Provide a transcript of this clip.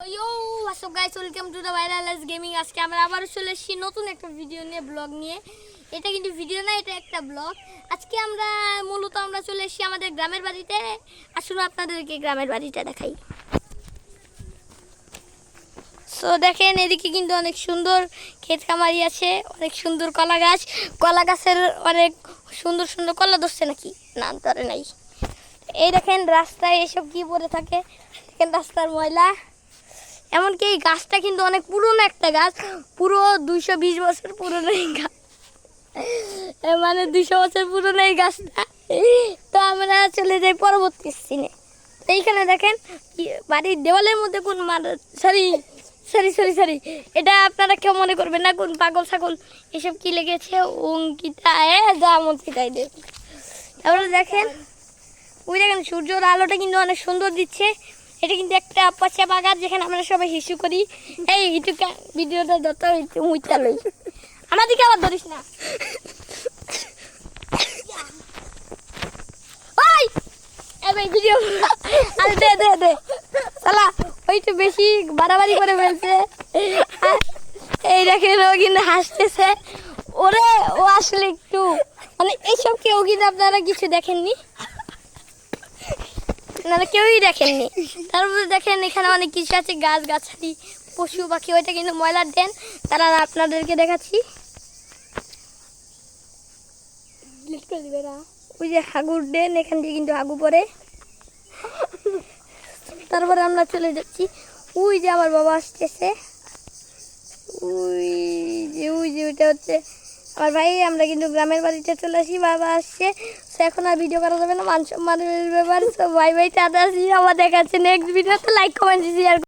Yo, what's up guys, welcome to the Viral as Gaming। আজকে আমরা আবার চলে এসেছি নতুন একটা ভিডিও নিয়ে, ব্লগ নিয়ে। এটা কিন্তু ভিডিও না, এটা একটা ব্লগ। আজকে আমরা মূলত চলে এসেছি আমাদের গ্রামের বাড়িতে। আসলে আপনাদেরকে গ্রামের বাড়িটা দেখাই। সো দেখেন, এদিকে কিন্তু অনেক সুন্দর ক্ষেত খামারি আছে, অনেক সুন্দর কলা গাছ। কলা গাছের অনেক সুন্দর সুন্দর কলা ধরছে নাকি, না ধরে নাই। এই দেখেন রাস্তায় এসব কি পড়ে থাকে, দেখেন রাস্তার ময়লা। এমনকি এই গাছটা কিন্তু অনেক পুরনো একটা গাছ, পুরো 220 বছর পুরনো এই গাছ, মানে 200 বছর পুরনো এই গাছটা। তো আমরা চলে যাই পরবর্তী সিনে। এইখানে দেখেন বাড়ির দেওয়ালের মধ্যে কোন সরি সরি সরি সরি এটা আপনারা কেউ মনে করবেন না কোন পাগল ছাগল এসব কি লেগেছে। অঙ্কিতা যা অঙ্কিতাই দেখ। তারপরে দেখেন ওই দেখেন সূর্যের আলোটা কিন্তু অনেক সুন্দর দিচ্ছে। এটা কিন্তু একটা পচা বাগান যেখানে আমরা সবাই হিসু করি। এই ইটুকা ভিডিওটা যত মুইতা লই, আমাদেরকে আবার ধরিস না। ওই এই ভিডিও আরে দে দে দে শালা, ওইটা বেশি বাড়াবাড়ি করে ফেলছে। এই দেখেন ও কিন্তু হাসতেছে। ওরে ও আসলে একটু মানে এইসব কেউ কিন্তু আপনারা কিছু দেখেননি, আপনারা কেউই দেখেননি। তারপরে দেখেন এখানে অনেক কিছু আছে, গাছ গাছালি, পশু পাখি। ওইটা কিন্তু ময়লার ড্রেন, তারা আপনাদেরকে দেখাচ্ছি। ওই যে হাগুর ড্রেন, এখান দিয়ে কিন্তু হাগু পড়ে। তারপরে আমরা চলে যাচ্ছি, ওই যে আমার বাবা আসতেছে, ওই যে ওইটা হচ্ছে আমার ভাই। আমরা কিন্তু গ্রামের বাড়িতে চলে আসি, বাবা আসছে। সো এখন আর ভিডিও করা যাবে না, মান সম্মানের ব্যাপার। সো বাই বাই, টাটা, আবার দেখা যাচ্ছে নেক্সট ভিডিওতে। Like comment share.